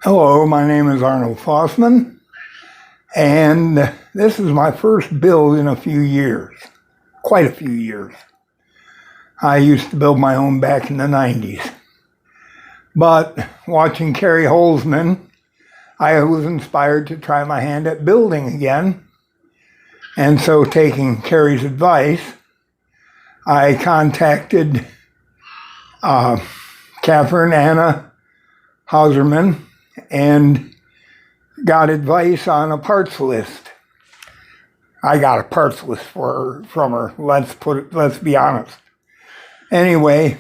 Hello, my name is Arnold Fossman, and this is my first build in a few years, quite a few years. I used to build my own back in the 90s. But watching Carrie Holzman, I was inspired to try my hand at building again. And so, taking Carrie's advice, I contacted Catherine Anna Hauserman and got advice on a parts list. I got a parts list from her. Let's be honest. Anyway,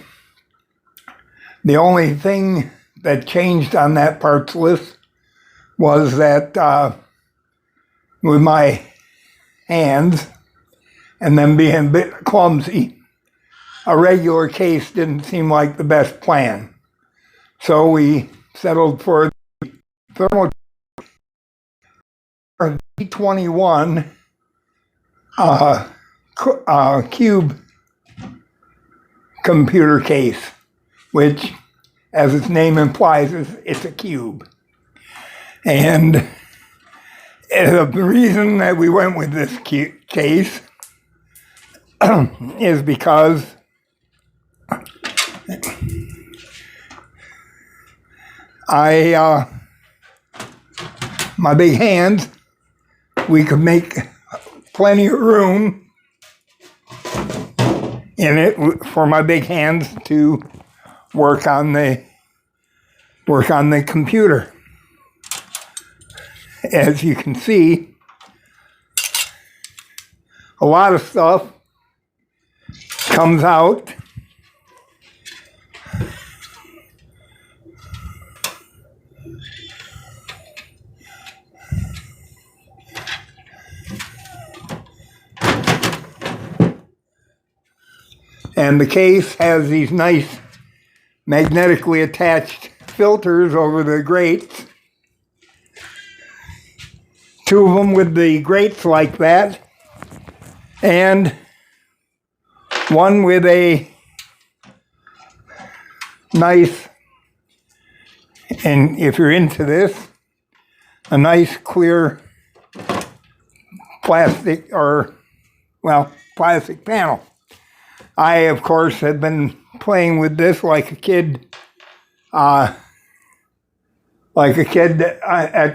the only thing that changed on that parts list was that with my hands and them being a bit clumsy, a regular case didn't seem like the best plan. So we settled for thermal D21 cube computer case, which, as its name implies, it's a cube. And the reason that we went with this case is because my big hands, we could make plenty of room in it for my big hands to work on the computer. As you can see, a lot of stuff comes out. And the case has these nice magnetically attached filters over the grates. Two of them with the grates like that, and one with a nice, and if you're into this, a nice clear plastic panel. I, of course, have been playing with this like a kid at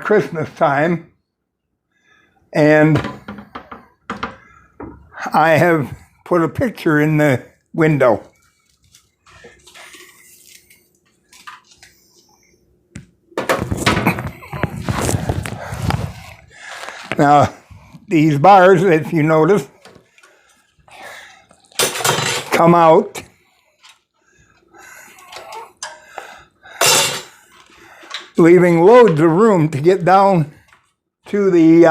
Christmas time, and I have put a picture in the window. Now, these bars, if you notice, come out leaving loads of room to get down to the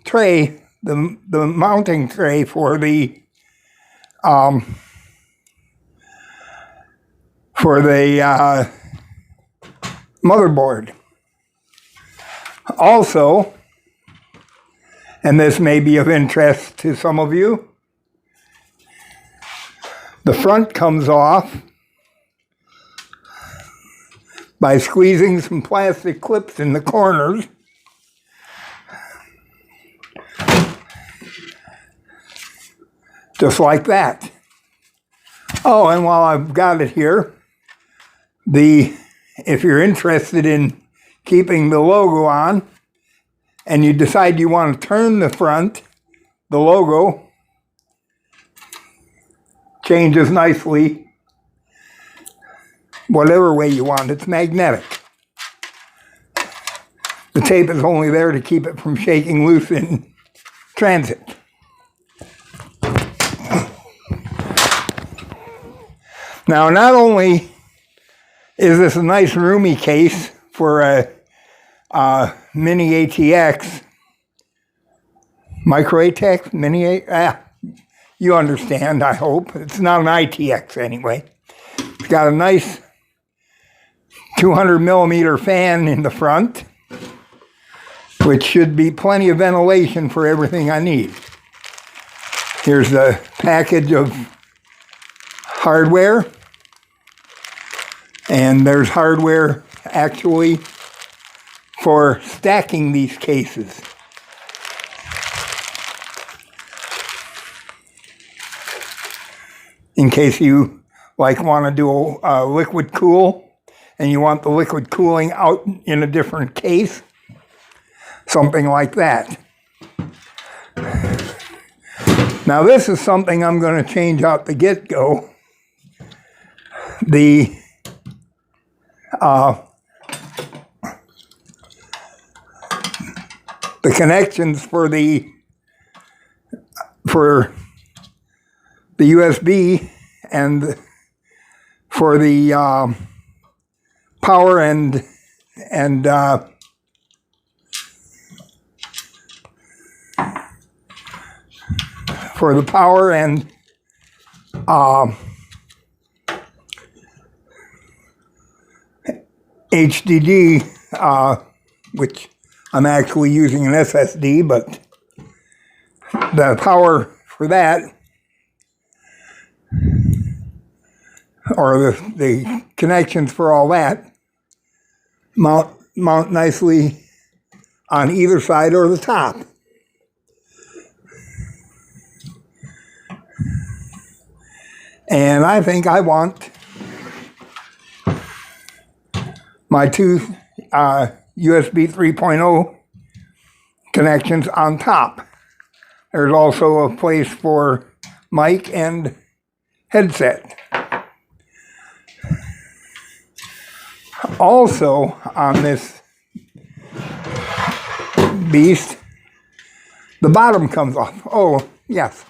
tray, the mounting tray for the motherboard. Also, and this may be of interest to some of you, the front comes off by squeezing some plastic clips in the corners. Just like that. Oh, and while I've got it here, if you're interested in keeping the logo on, and you decide you want to turn the front, the logo changes nicely whatever way you want. It's magnetic. The tape is only there to keep it from shaking loose in transit. Now, not only is this a nice roomy case for a mini ATX, micro ATX, mini you understand, I hope. It's not an ITX anyway. It's got a nice 200 millimeter fan in the front, which should be plenty of ventilation for everything I need. Here's the package of hardware. And there's hardware actually for stacking these cases. In case you want to do a liquid cool and you want the liquid cooling out in a different case, something like that. Now this is something I'm going to change out the get-go. The connections for the USB and for the power and for the power and HDD, which I'm actually using an SSD, but the power for that, or the connections for all that, mount nicely on either side or the top. And I think I want my two USB 3.0 connections on top. There's also a place for mic and headset. Also on this beast, the bottom comes off. Oh, yes.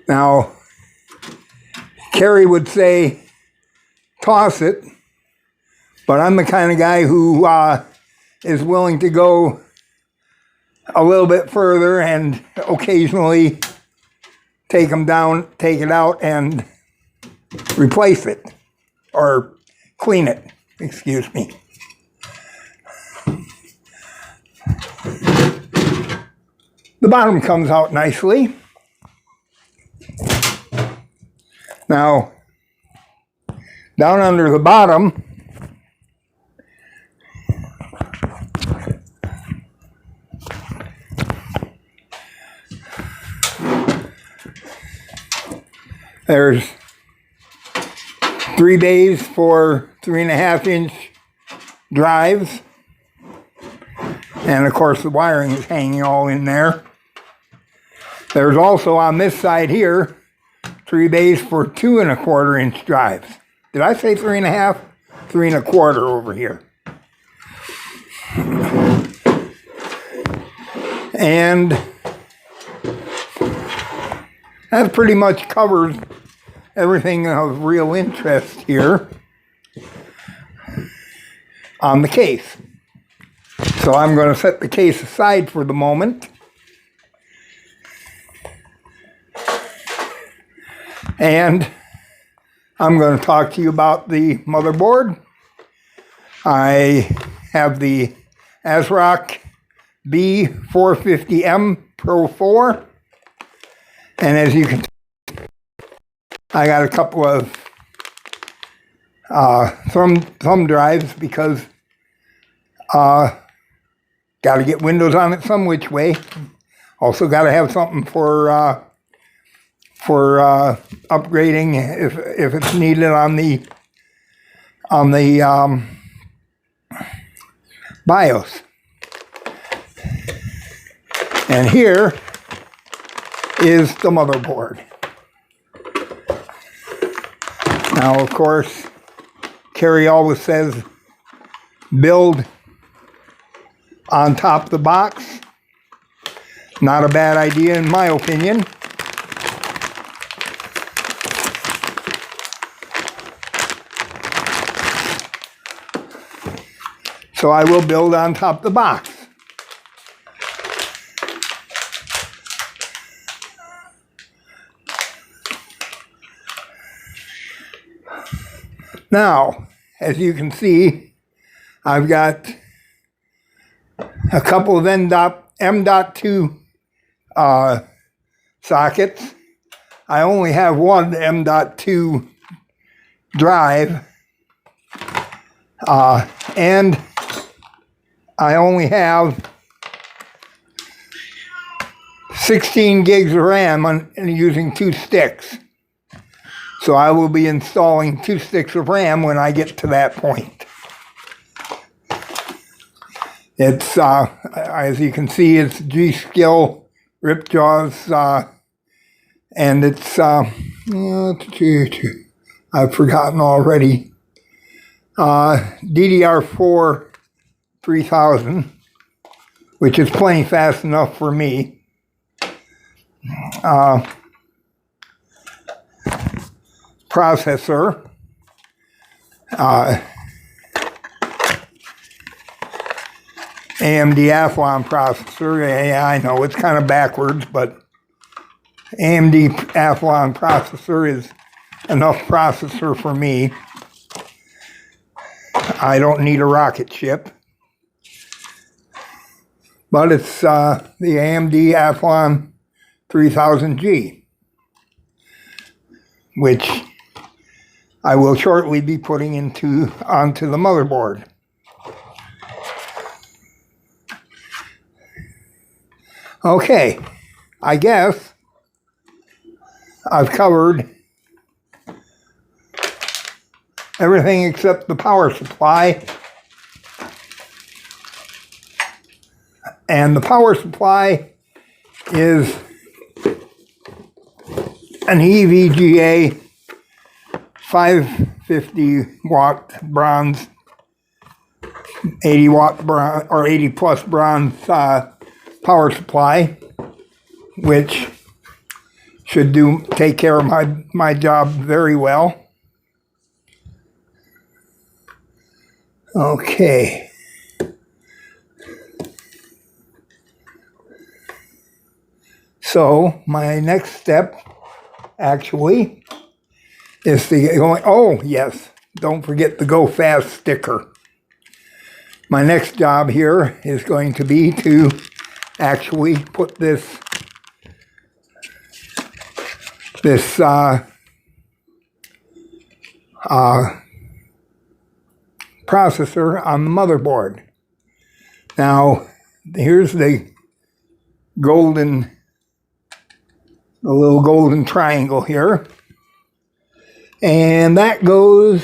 Now, Carrie would say, toss it, but I'm the kind of guy who is willing to go a little bit further and occasionally take them down, take it out, and replace it, or clean it, excuse me. The bottom comes out nicely. Now, down under the bottom, there's 3 bays for 3.5-inch drives. And of course the wiring is hanging all in there. There's also on this side here 3 bays for 2.25-inch drives. Did I say 3.5? 3.25 over here. And that pretty much covers everything of real interest here on the case. So I'm going to set the case aside for the moment. And I'm going to talk to you about the motherboard. I have the ASRock B450M Pro 4. And as you can see, I got a couple of thumb drives because got to get Windows on it some which way. Also got to have something for upgrading if it's needed on the BIOS. And here is the motherboard. Now, of course, Carrie always says build on top of the box. Not a bad idea in my opinion. So I will build on top of the box. Now, as you can see, I've got a couple of M.2 sockets. I only have one M.2 drive, and I only have 16 gigs of RAM using 2 sticks. So I will be installing 2 sticks of RAM when I get to that point. It's, as you can see, it's G-Skill Ripjaws, and it's, I've forgotten already, DDR4 3000, which is plenty fast enough for me. Processor, AMD Athlon processor. Yeah, I know it's kind of backwards, but AMD Athlon processor is enough processor for me. I don't need a rocket ship, but it's the AMD Athlon 3000G, which I will shortly be putting onto the motherboard. Okay, I guess I've covered everything except the power supply. And the power supply is an EVGA 550 watt bronze, 80 watt bronze, or 80 plus bronze power supply, which should take care of my job very well. Okay. So my next step actually is to go, oh yes, don't forget the Go Fast sticker. My next job here is going to be to actually put this processor on the motherboard. Now, here's the little golden triangle here. And that goes,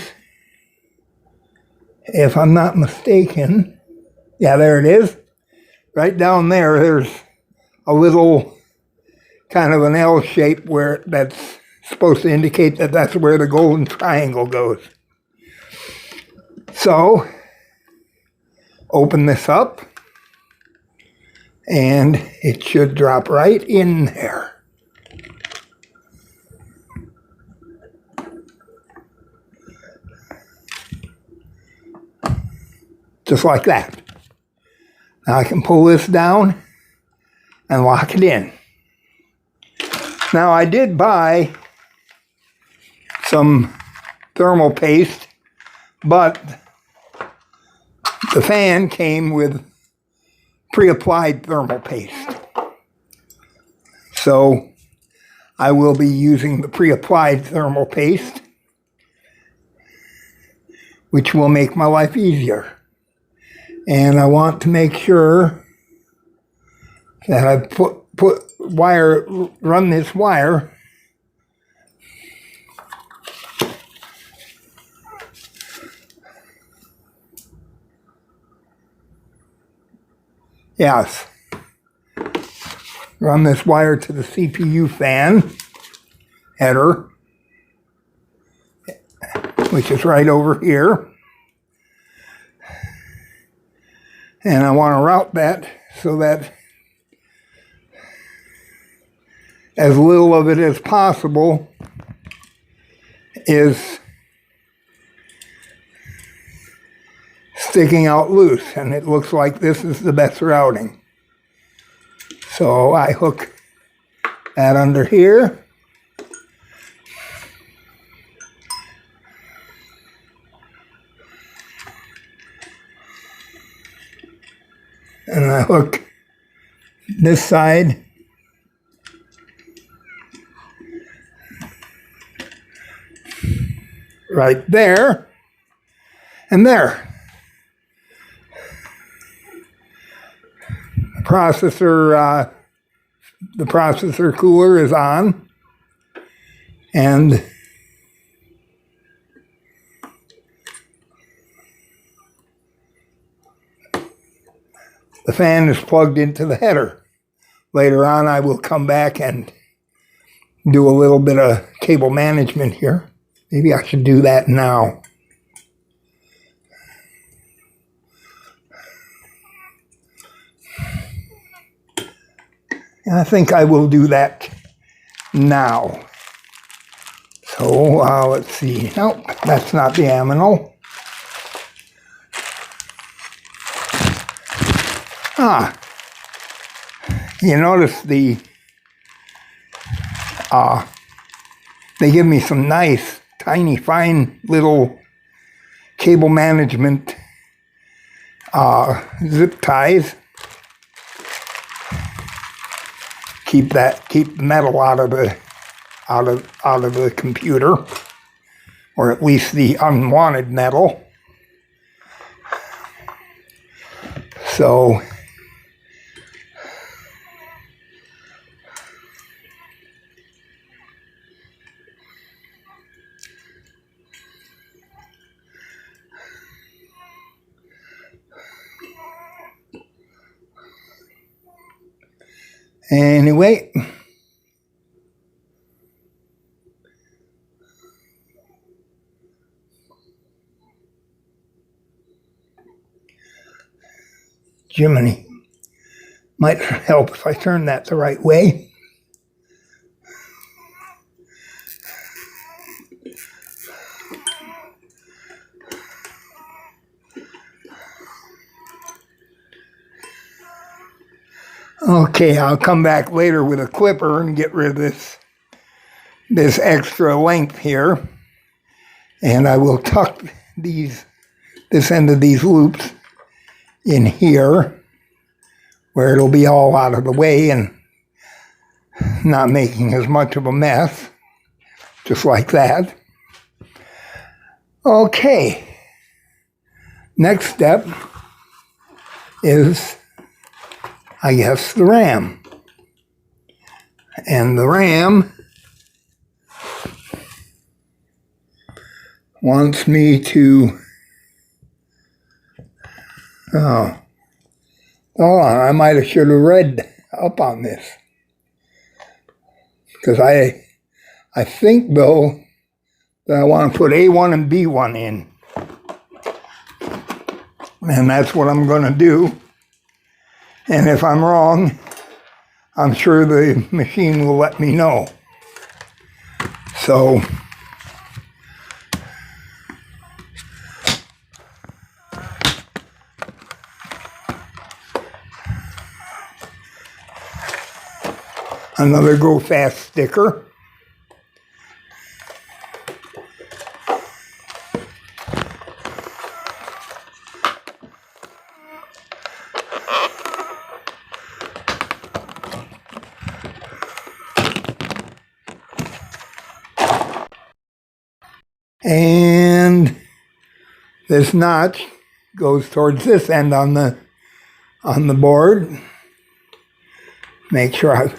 if I'm not mistaken, yeah, there it is. Right down there, there's a little kind of an L shape where that's supposed to indicate that that's where the golden triangle goes. So, open this up, and it should drop right in there. Just like that. Now I can pull this down and lock it in. Now I did buy some thermal paste, but the fan came with pre-applied thermal paste. So I will be using the pre-applied thermal paste, which will make my life easier. And I want to make sure that I run this wire yes, run this wire to the CPU fan header, which is right over here. And I want to route that so that as little of it as possible is sticking out loose. And it looks like this is the best routing. So I hook that under here. And I hook this side right there and there. The processor cooler is on, and the fan is plugged into the header. Later on, I will come back and do a little bit of cable management here. Maybe I should do that now. And I think I will do that now. So let's see. Nope, that's not the aminal. You notice they give me some nice, tiny, fine little cable management zip ties. Keep the metal out of the computer, or at least the unwanted metal. So anyway, Jiminy, might help if I turn that the right way. Okay, I'll come back later with a clipper and get rid of this extra length here, and I will tuck this end of these loops in here where it'll be all out of the way and not making as much of a mess, just like that. Okay, next step is, I guess, the RAM. And the RAM wants me to, hold on, I might have should have read up on this. Because I think, though, that I want to put A1 and B1 in. And that's what I'm going to do. And if I'm wrong, I'm sure the machine will let me know. So another Go Fast sticker. And this notch goes towards this end on the board. Make sure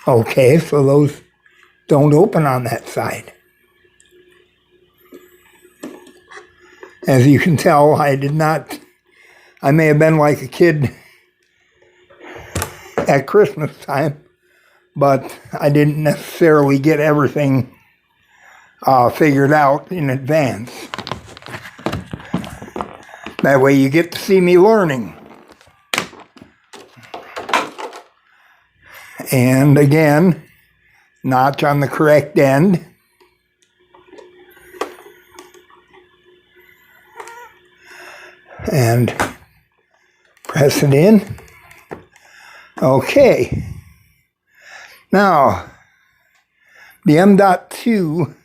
okay, so those don't open on that side. As you can tell, I may have been like a kid at Christmas time, but I didn't necessarily get everything figured out in advance. That way you get to see me learning. And again, notch on the correct end. And press it in. Okay. Now, the M.2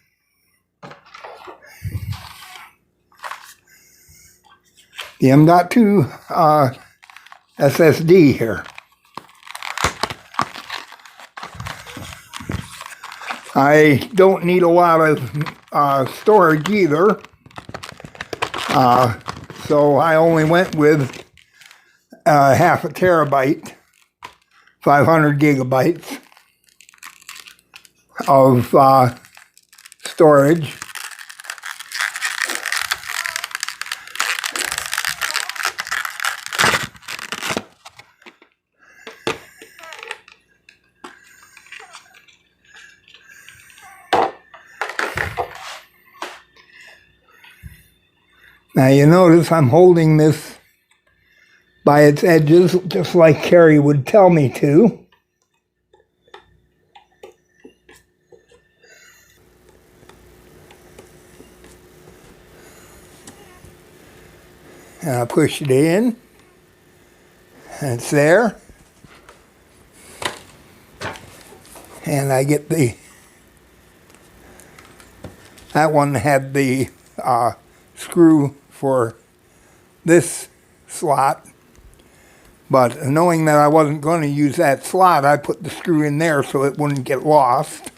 SSD here. I don't need a lot of storage either, so I only went with half a terabyte, 500 gigabytes of storage. Now you notice I'm holding this by its edges just like Carrie would tell me to. And I push it in, and it's there. And I get that one had the screw for this slot, but knowing that I wasn't going to use that slot, I put the screw in there so it wouldn't get lost.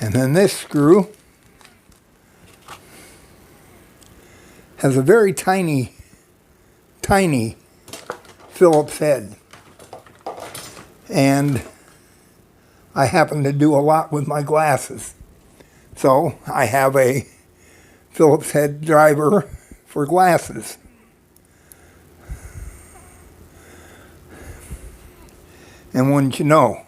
And then this screw has a very tiny Phillips head. And I happen to do a lot with my glasses. So I have a Phillips head driver for glasses. And wouldn't you know,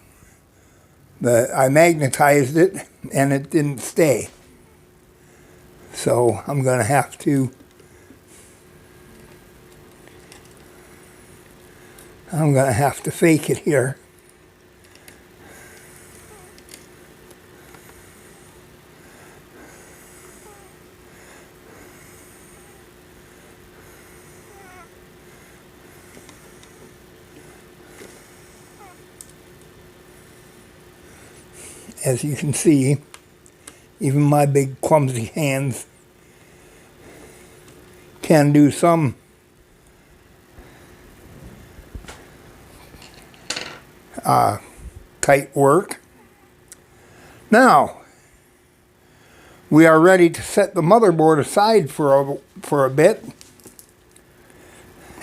I magnetized it and it didn't stay. So I'm going to have to fake it here. As you can see, even my big clumsy hands can do some tight work. Now, we are ready to set the motherboard aside for a bit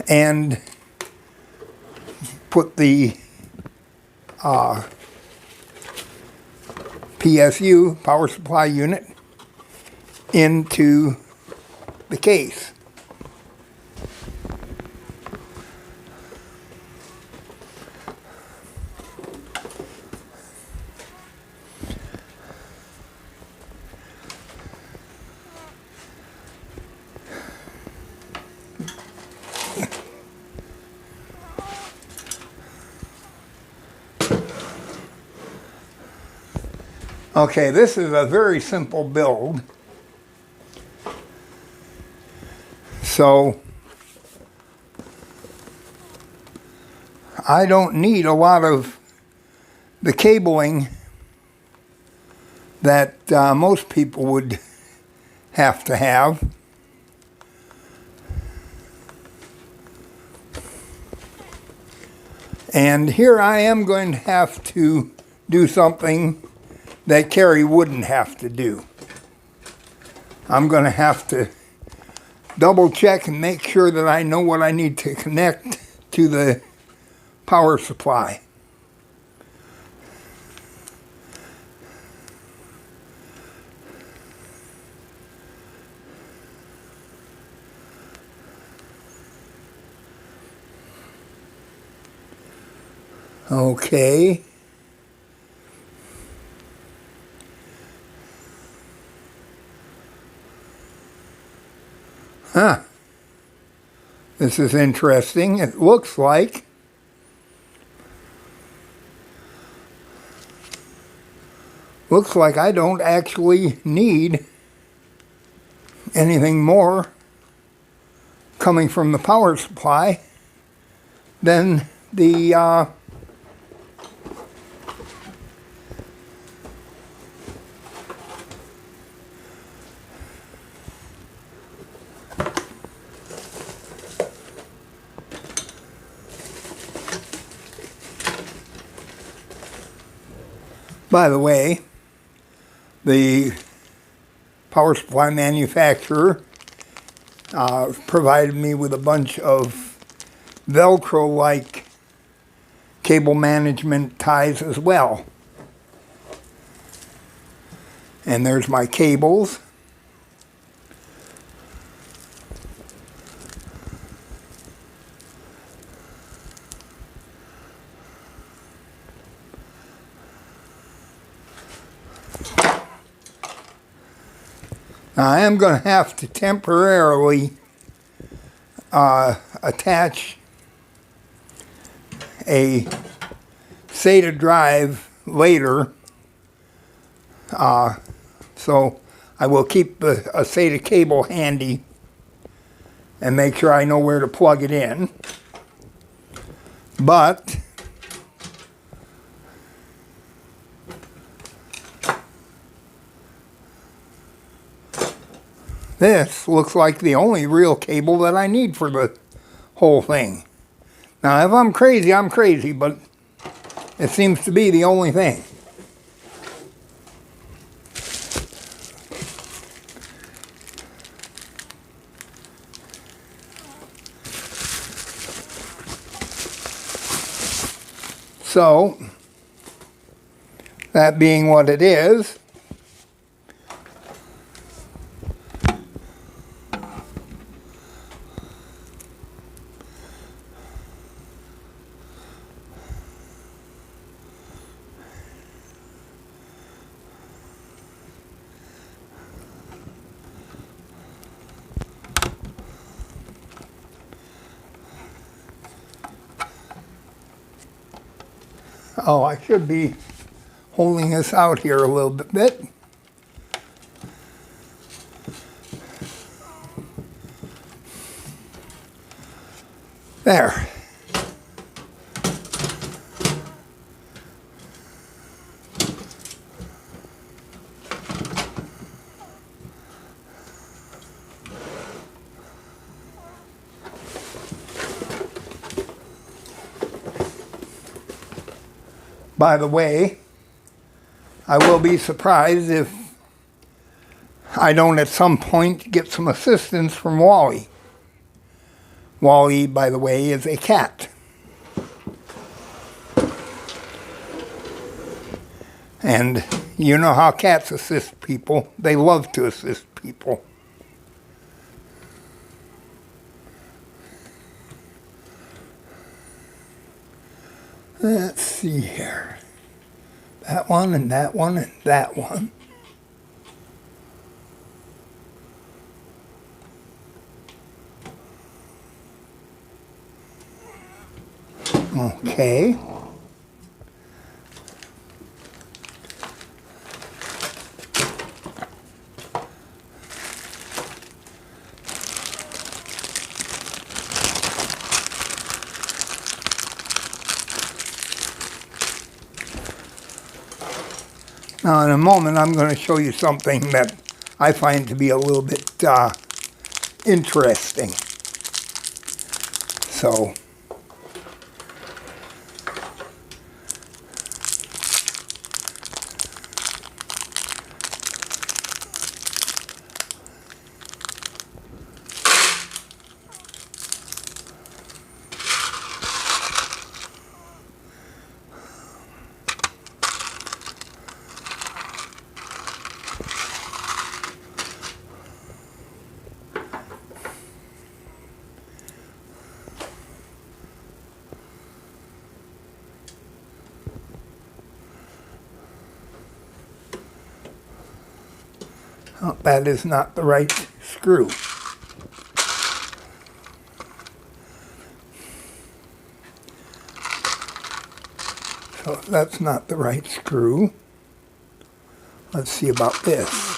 and put the PSU, power supply unit, into the case. Okay, this is a very simple build. So I don't need a lot of the cabling that most people would have to have. And here I am going to have to do something that Carrie wouldn't have to do. I'm going to have to double check and make sure that I know what I need to connect to the power supply. Okay. Huh. This is interesting. It looks like I don't actually need anything more coming from the power supply than the By the way, the power supply manufacturer provided me with a bunch of Velcro-like cable management ties as well. And there's my cables. Now I am going to have to temporarily attach a SATA drive later, so I will keep a SATA cable handy and make sure I know where to plug it in. But this looks like the only real cable that I need for the whole thing. Now, if I'm crazy, but it seems to be the only thing. So, that being what it is, oh, I should be holding this out here a little bit. There. By the way, I will be surprised if I don't at some point get some assistance from Wally. Wally, by the way, is a cat. And you know how cats assist people. They love to assist people. Let's see here. That one and that one and that one. Okay. Now in a moment I'm going to show you something that I find to be a little bit interesting. So oh, that is not the right screw. So that's not the right screw. Let's see about this.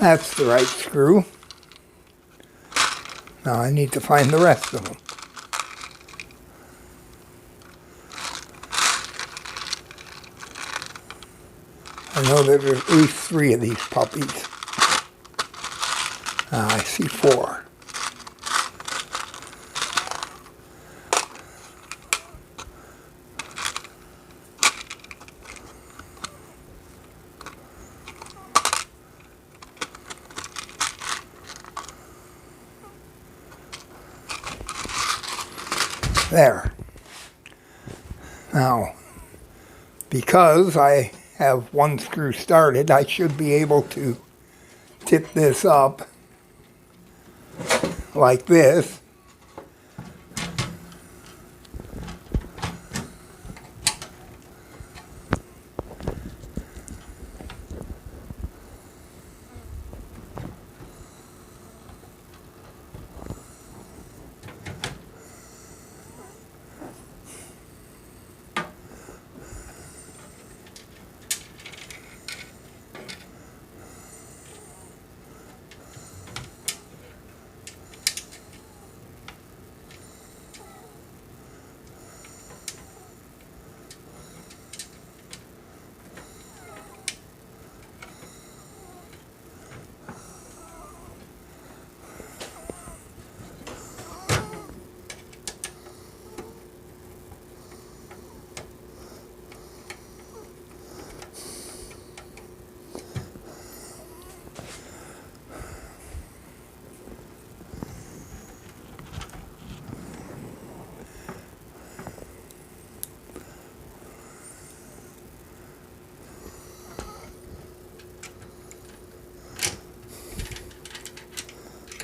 That's the right screw. Now I need to find the rest of them. I know that there's at least 3 of these puppies. I see 4. There. Now, because I have one screw started, I should be able to tip this up like this.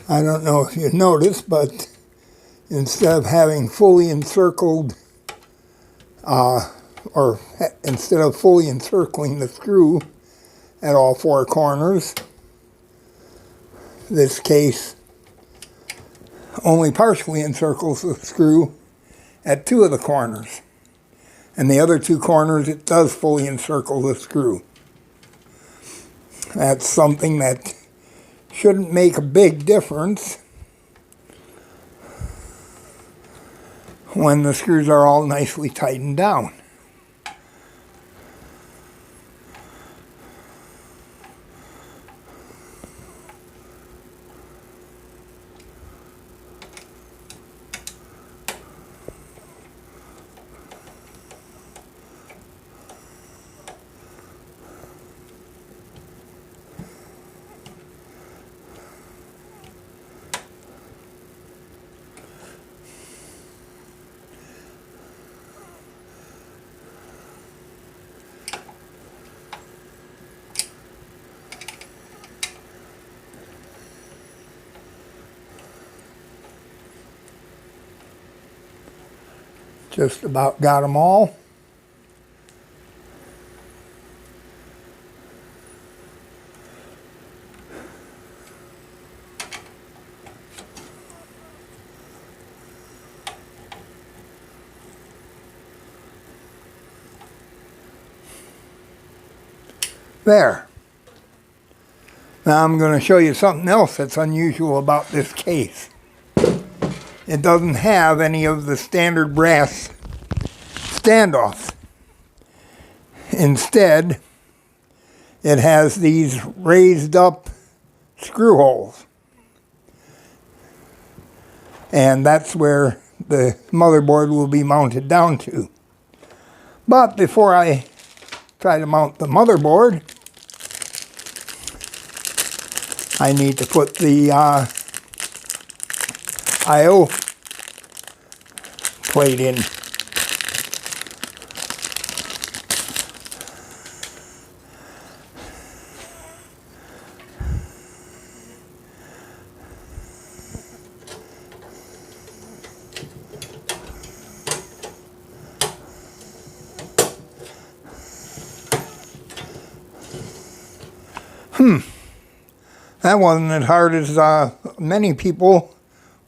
I don't know if you noticed, but instead of having fully encircled, instead of fully encircling the screw at all 4 corners, this case only partially encircles the screw at 2 of the corners. And the other 2 corners, it does fully encircle the screw. That's something that shouldn't make a big difference when the screws are all nicely tightened down. Just about got them all. There. Now I'm going to show you something else that's unusual about this case. It doesn't have any of the standard brass standoffs. Instead, it has these raised up screw holes. And that's where the motherboard will be mounted down to. But before I try to mount the motherboard, I need to put the I/O plate in. That wasn't as hard as many people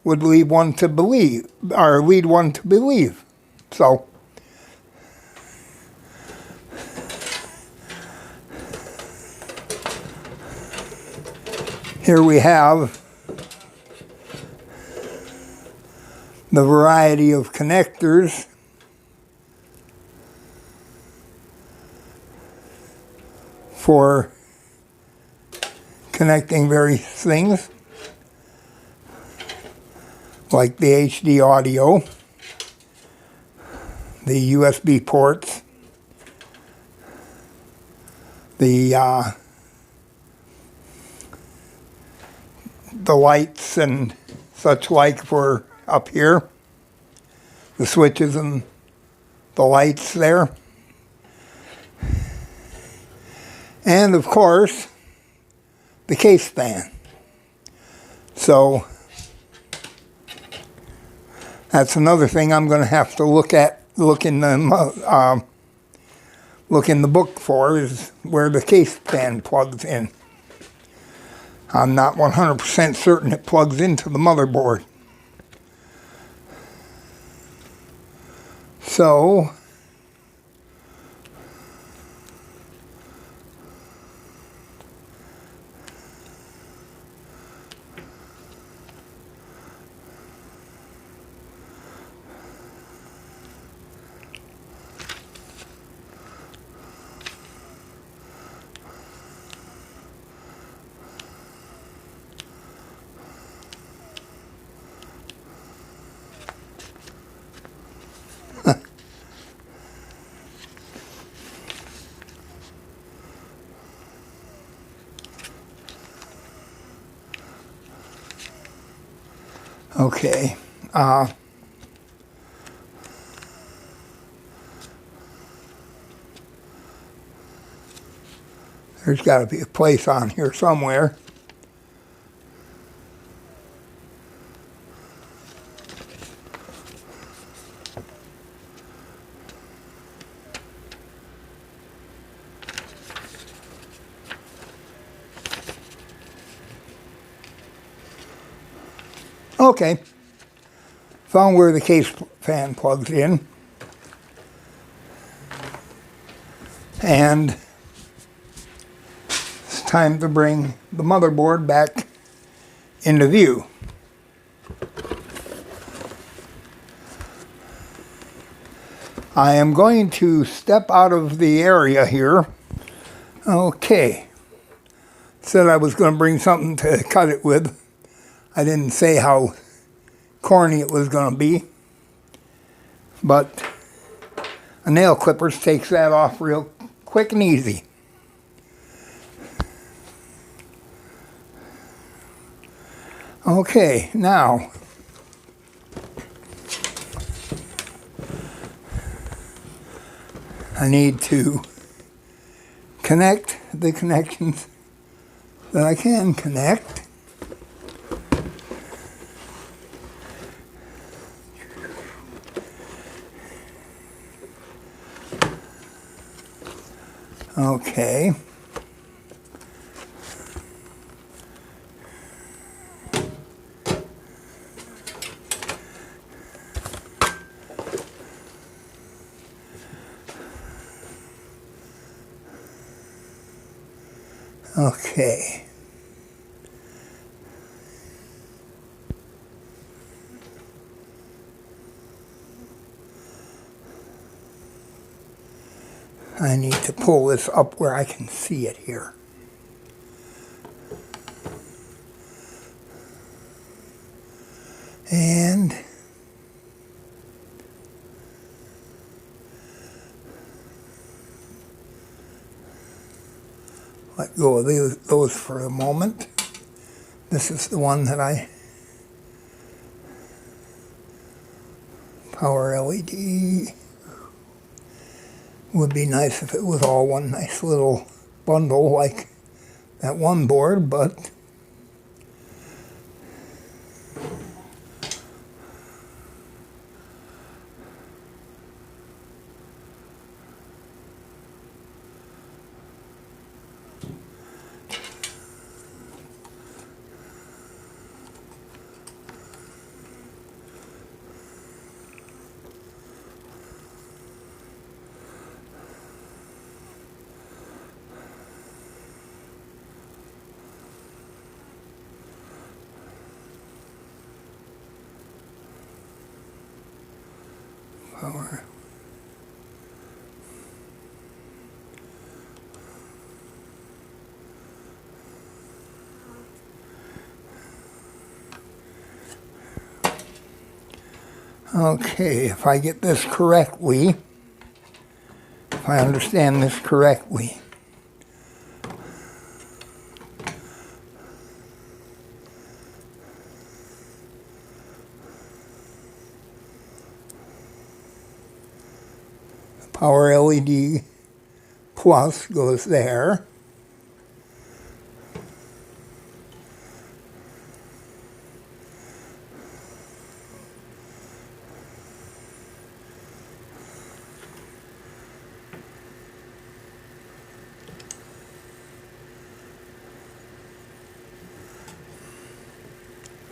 would lead one to believe. So, here we have the variety of connectors for connecting various things, like the HD audio, the USB ports, the lights and such like for up here, the switches and the lights there, and of course the case fan. So that's another thing I'm going to have to look in the book for, is where the case fan plugs in. I'm not 100% certain it plugs into the motherboard. So okay. There's got to be a place on here somewhere. Okay. Found where the case fan plugs in. And it's time to bring the motherboard back into view. I am going to step out of the area here. Okay. Said I was going to bring something to cut it with. I didn't say how corny it was going to be. But a nail clippers takes that off real quick and easy. Okay, now I need to connect the connections that I can connect. Okay. Okay. I need to pull this up where I can see it here. And let go of those for a moment. This is the one that power LED. Would be nice if it was all one nice little bundle like that one board, but power. Okay, if I get this correctly, if I understand this correctly, power LED plus goes there.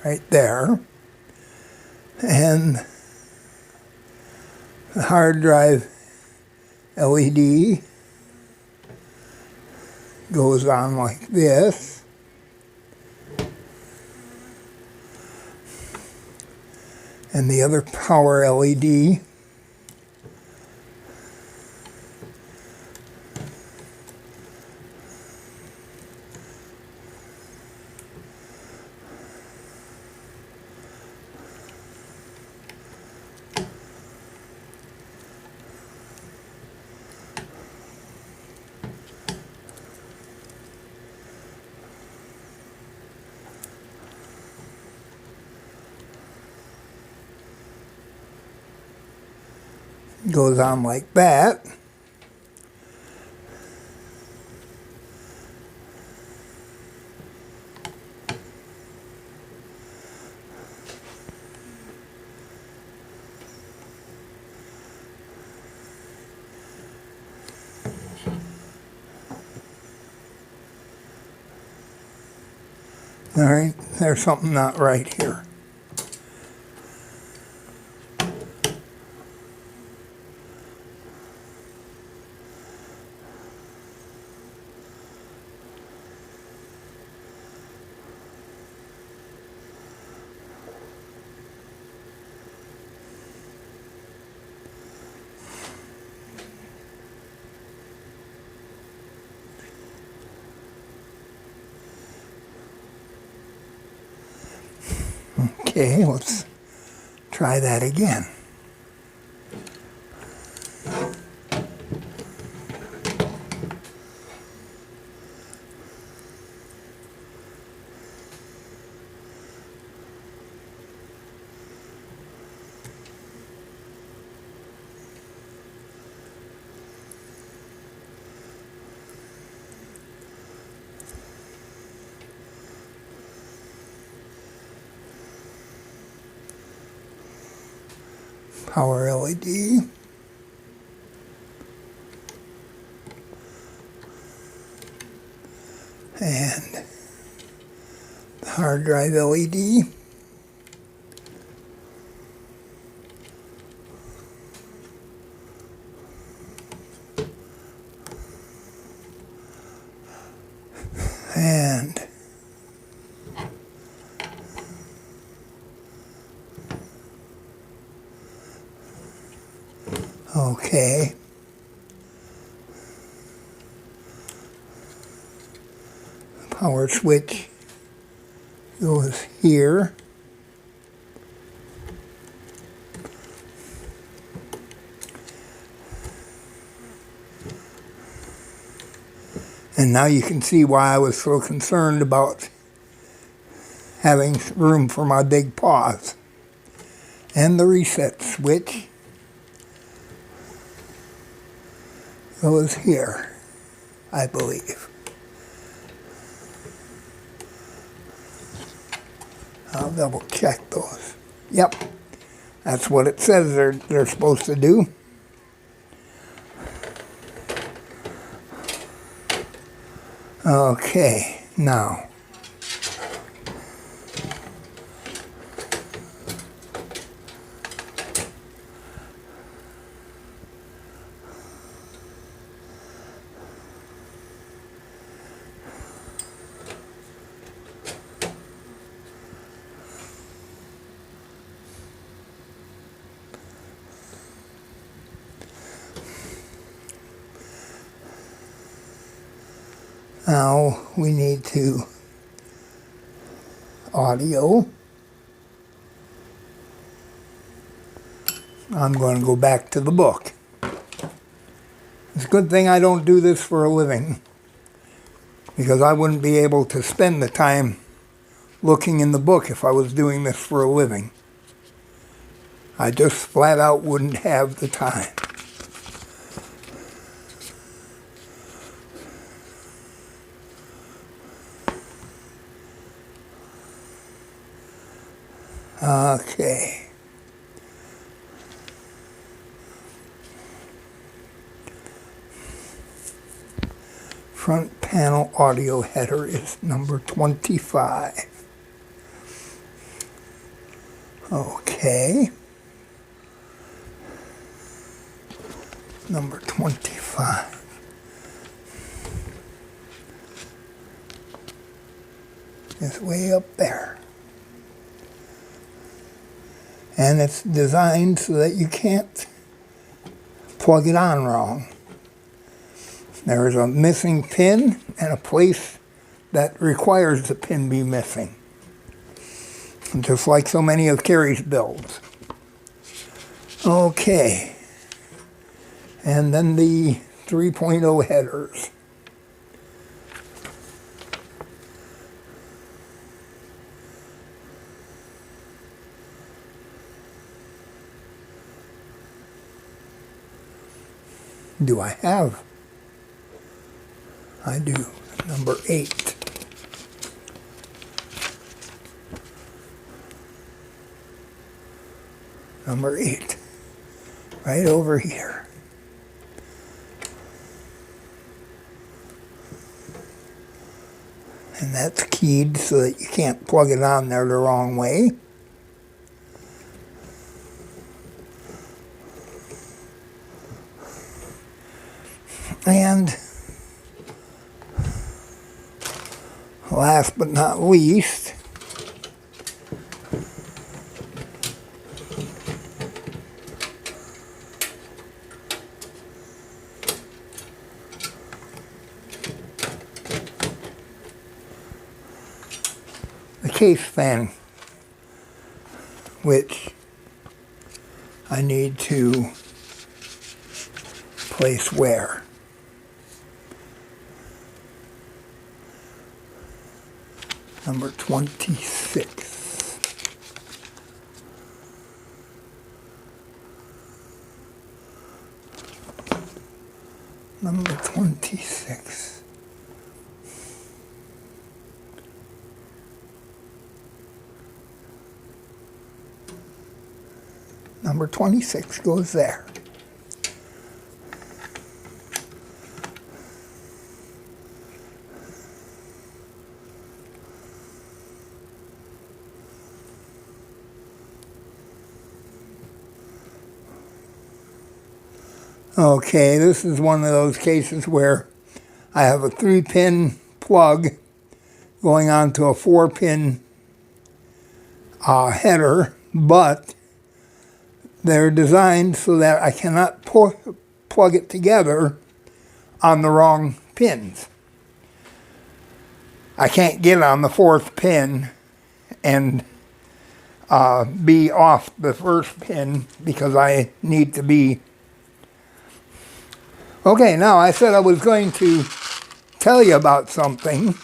Right there. And the hard drive LED goes on like this. And the other power LED goes on like that. All right, there's something not right here. Okay, let's try that again. Power LED. And the hard drive LED. And okay. Power switch goes here. And now you can see why I was so concerned about having room for my big paws. And the reset switch goes here, I believe. I'll double check those. Yep, that's what it says they're supposed to do. Okay, now. Now we need to audio. I'm going to go back to the book. It's a good thing I don't do this for a living, because I wouldn't be able to spend the time looking in the book if I was doing this for a living. I just flat out wouldn't have the time. Okay. Front panel audio header is number 25. Okay. Number 25. Is way up there. And it's designed so that you can't plug it on wrong. There is a missing pin and a place that requires the pin be missing. Just like so many of Carrie's builds. Okay. And then the 3.0 headers. Do I have? I do. Number 8. Number 8. Right over here. And that's keyed so that you can't plug it on there the wrong way. And last but not least, the case fan, which I need to place where? Number 26. Number 26. Number 26 goes there. Okay, this is one of those cases where I have a 3-pin plug going on to a 4-pin header, but they're designed so that I cannot plug it together on the wrong pins. I can't get on the 4th pin and be off the 1st pin because I need to be. Okay, now I said I was going to tell you about something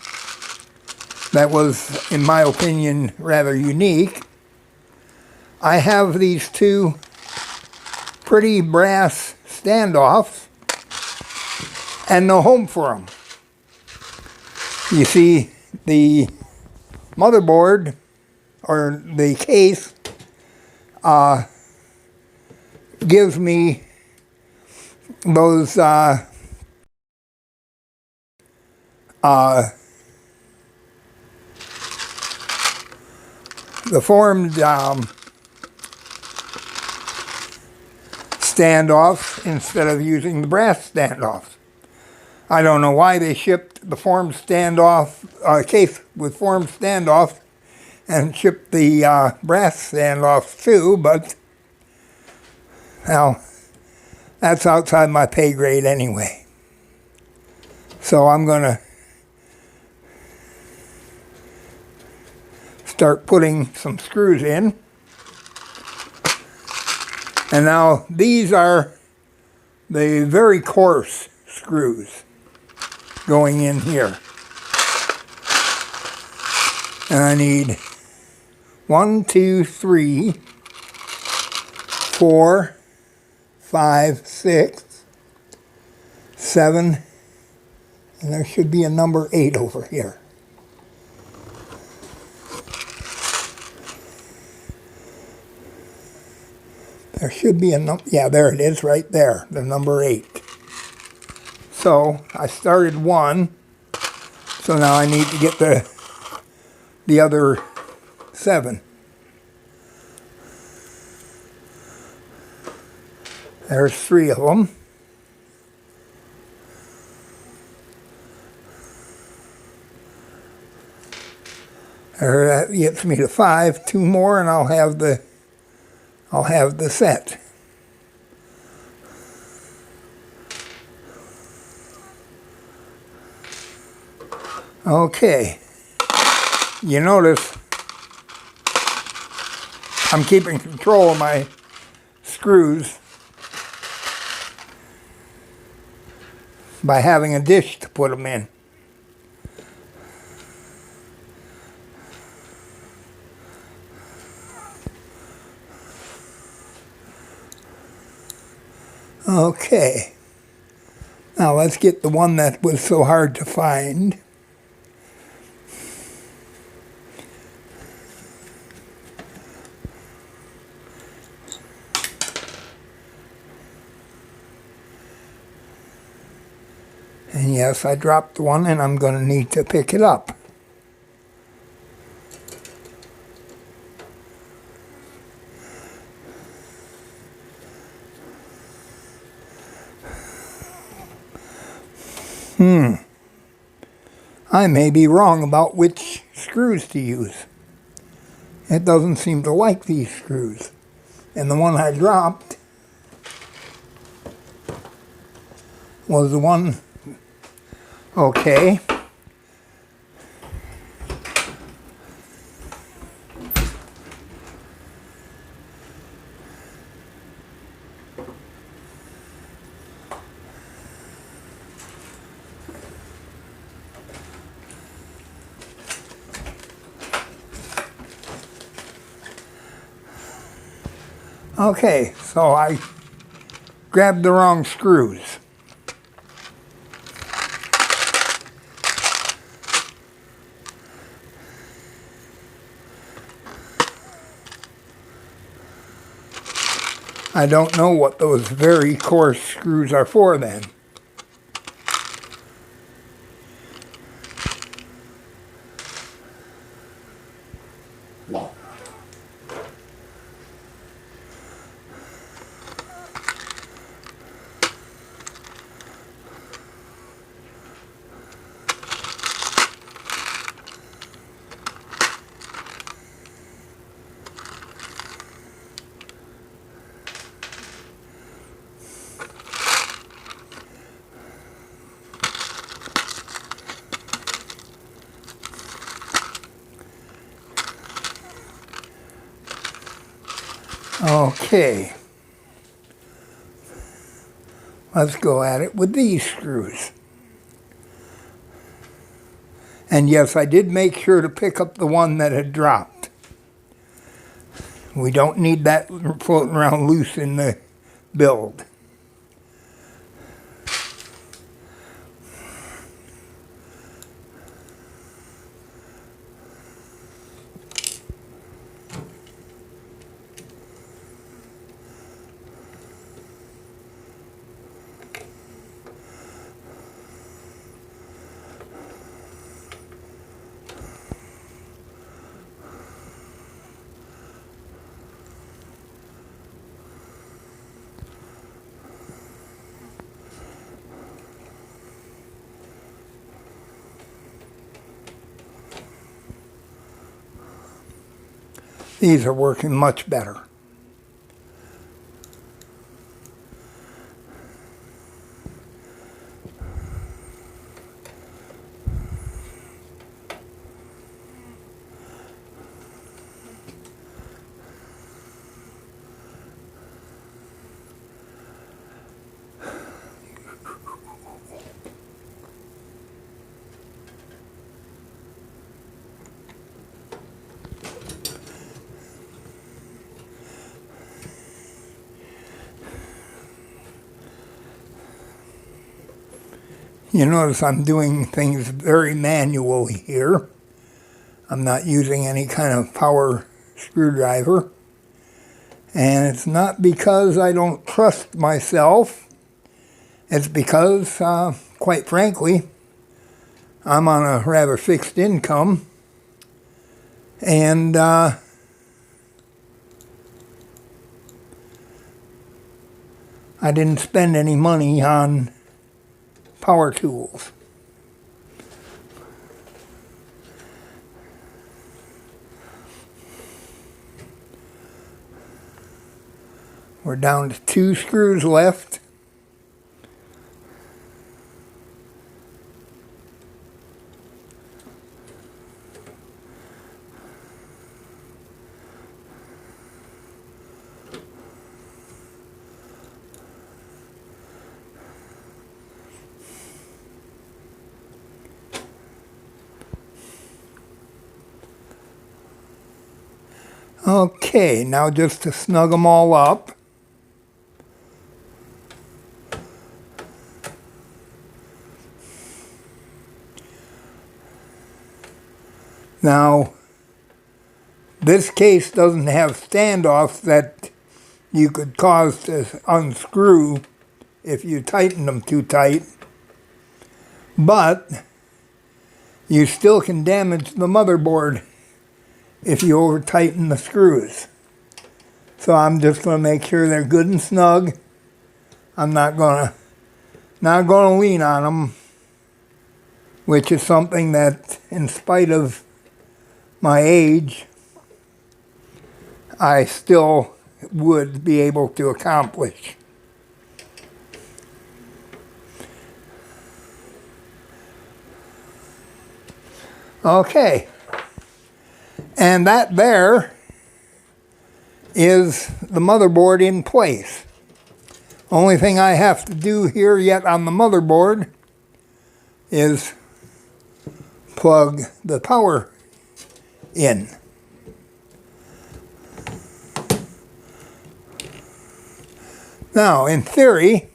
that was, in my opinion, rather unique. I have these 2 pretty brass standoffs and no home for them. You see, the motherboard, or the case, gives me those the formed standoffs instead of using the brass standoffs. I don't know why they shipped the formed standoff case with formed standoff and shipped the brass standoffs too, but well, that's outside my pay grade anyway. So I'm going to start putting some screws in. And now these are the very coarse screws going in here. And I need 1, 2, 3, 4, 5, 6, 7, and there should be a number 8 over here. There should be a number, yeah, there it is right there, the number 8. So I started 1, so now I need to get the other 7. There's 3 of them. There, that gets me to 5. 2 more, and I'll have the set. Okay. You notice I'm keeping control of my screws by having a dish to put them in. Okay, now let's get the one that was so hard to find. And yes, I dropped one and I'm going to need to pick it up. I may be wrong about which screws to use. It doesn't seem to like these screws. And the one I dropped was the one, okay. Okay, so I grabbed the wrong screws. I don't know what those very coarse screws are for then. Okay, let's go at it with these screws. And yes, I did make sure to pick up the one that had dropped. We don't need that floating around loose in the build. These are working much better. You notice I'm doing things very manually here. I'm not using any kind of power screwdriver. And it's not because I don't trust myself. It's because, quite frankly, I'm on a rather fixed income. And I didn't spend any money on power tools. We're down to 2 screws left. Okay, now just to snug them all up. Now, this case doesn't have standoffs that you could cause to unscrew if you tighten them too tight, but you still can damage the motherboard if you over tighten the screws. So I'm just going to make sure they're good and snug. I'm not going to lean on them, which is something that, in spite of my age, I still would be able to accomplish. Okay, and that there is the motherboard in place. Only thing I have to do here yet on the motherboard is plug the power in. Now, in theory,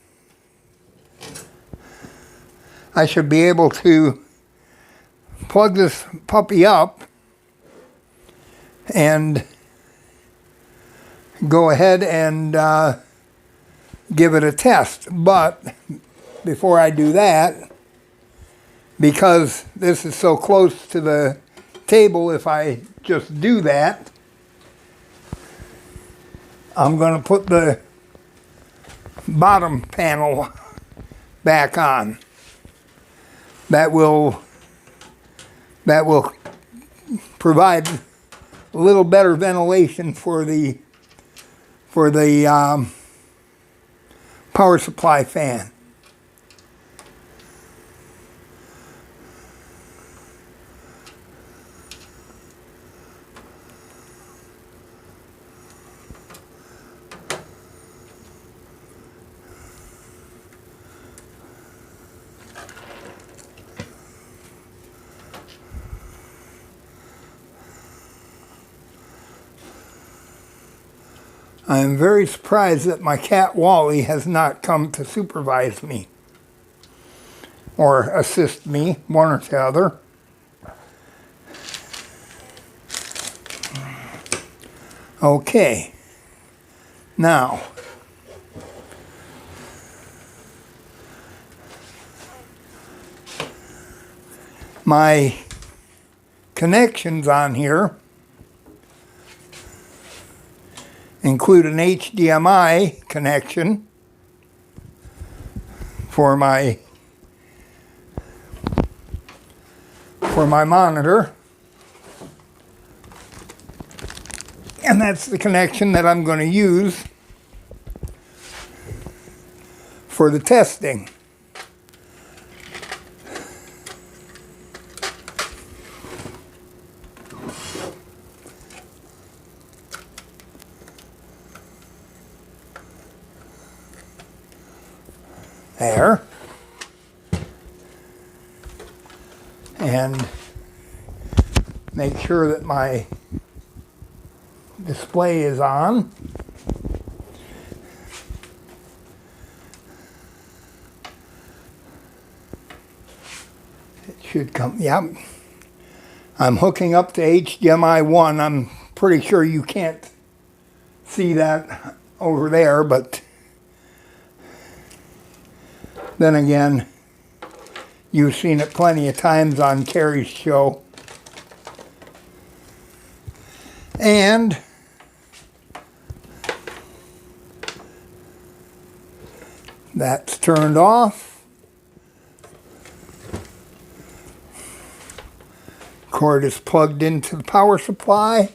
I should be able to plug this puppy up and go ahead and give it a test. But before I do that, because this is so close to the table, if I just do that, I'm going to put the bottom panel back on. That will provide a little better ventilation for the power supply fan. I am very surprised that my cat Wally has not come to supervise me or assist me, one or the other. Okay, now my connections on here include an HDMI connection for my monitor, and that's the connection that I'm going to use for the testing. There. And make sure that my display is on. Should come, yep. I'm hooking up to HDMI 1. I'm pretty sure you can't see that over there, but then again, you've seen it plenty of times on Carrie's show. And that's turned off. Cord is plugged into the power supply.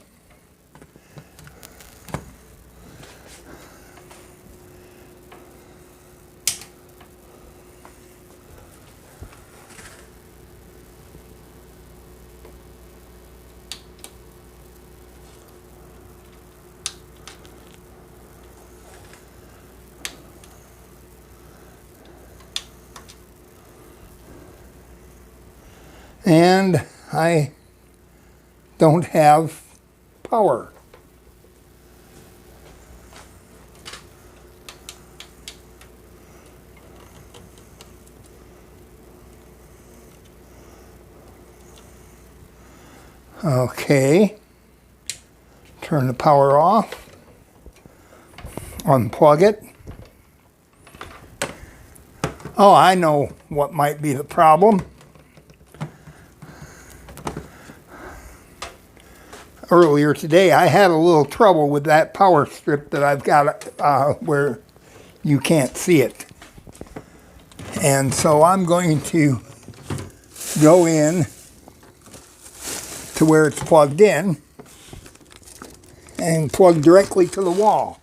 And I don't have power. Okay. Turn the power off. Unplug it. Oh, I know what might be the problem. Earlier today, I had a little trouble with that power strip that I've got where you can't see it. And so I'm going to go in to where it's plugged in and plug directly to the wall.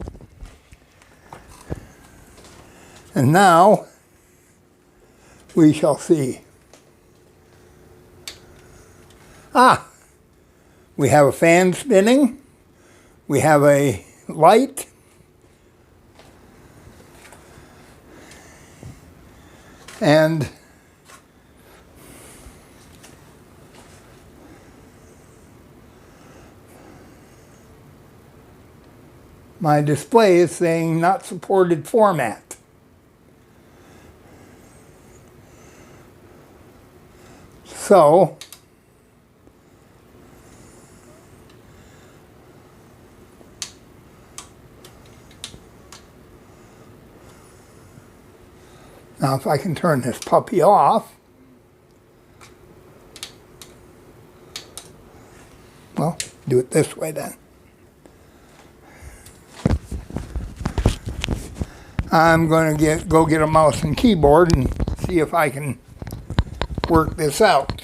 And now we shall see. We have a fan spinning. We have a light. And my display is saying not supported format. So now if I can turn this puppy off, well, do it this way then. I'm going to go get a mouse and keyboard and see if I can work this out.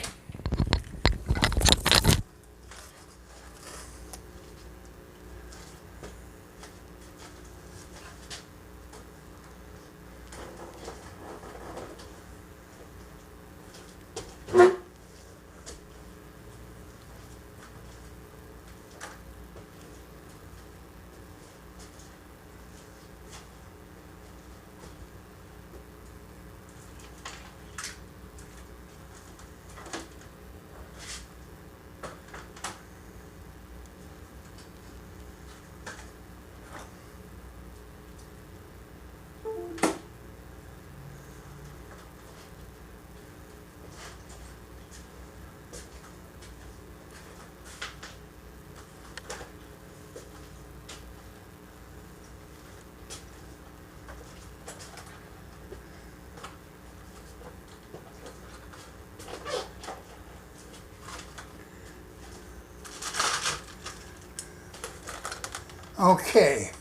Okay,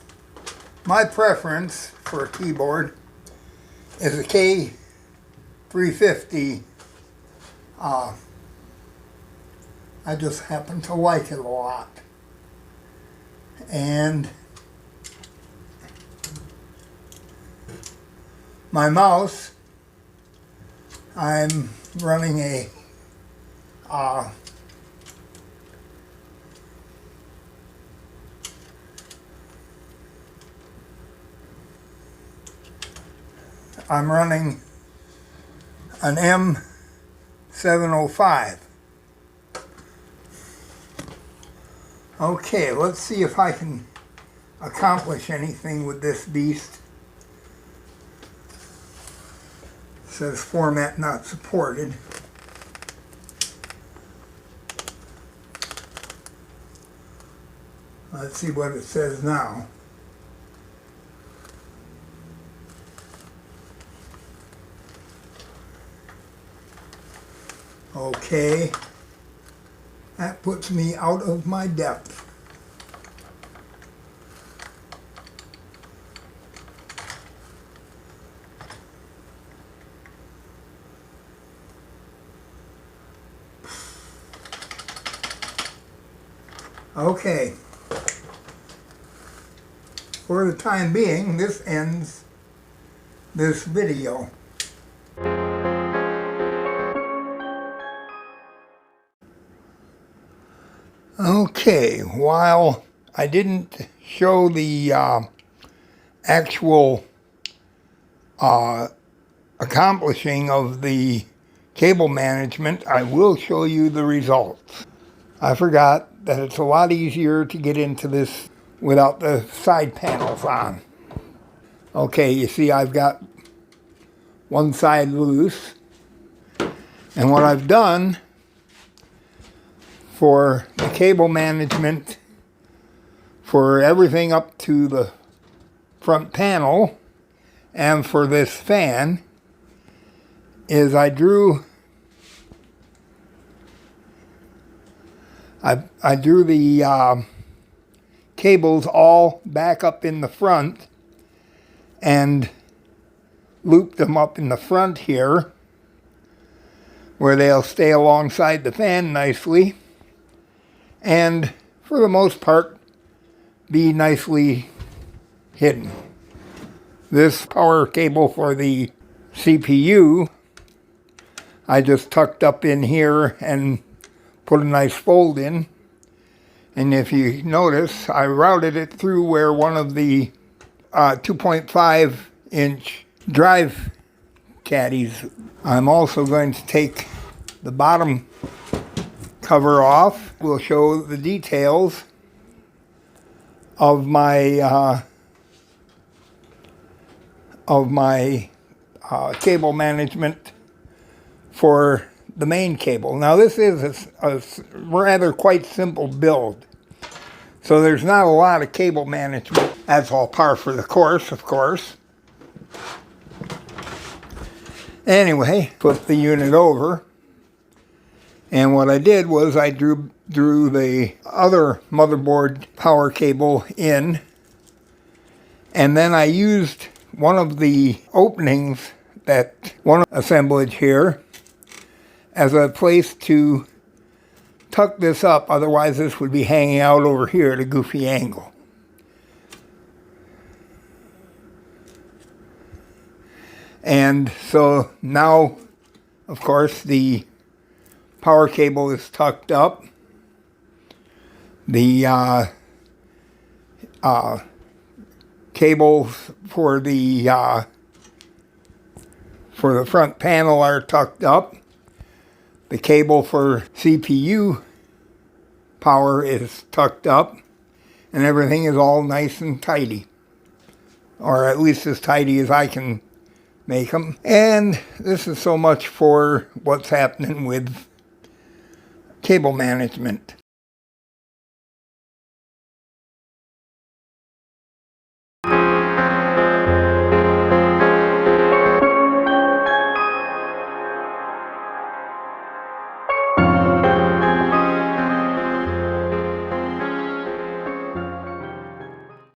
my preference for a keyboard is a K350. I just happen to like it a lot. And my mouse, I'm running a I'm running an M705. Okay, let's see if I can accomplish anything with this beast. It says format not supported. Let's see what it says now. Okay, that puts me out of my depth. Okay, for the time being, this ends this video. Okay, while I didn't show the actual accomplishing of the cable management, I will show you the results. I forgot that it's a lot easier to get into this without the side panels on. Okay, you see I've got one side loose, and what I've done for the cable management for everything up to the front panel and for this fan is I drew the cables all back up in the front and looped them up in the front here where they'll stay alongside the fan nicely and for the most part be nicely hidden. This power cable for the CPU I just tucked up in here and put a nice fold in, and if you notice I routed it through where one of the 2.5-inch drive caddies. I'm also going to take the bottom cover off. We'll show the details of my cable management for the main cable. Now this is a rather quite simple build, so there's not a lot of cable management. That's all par for the course, of course. Anyway, flip the unit over, and what I did was I drew the other motherboard power cable in, and then I used one of the openings, that one assemblage here, as a place to tuck this up. Otherwise this would be hanging out over here at a goofy angle. And so now, of course, the power cable is tucked up. The cables for the front panel are tucked up. The cable for CPU power is tucked up, and everything is all nice and tidy, or at least as tidy as I can make them. And this is so much for what's happening with cable management.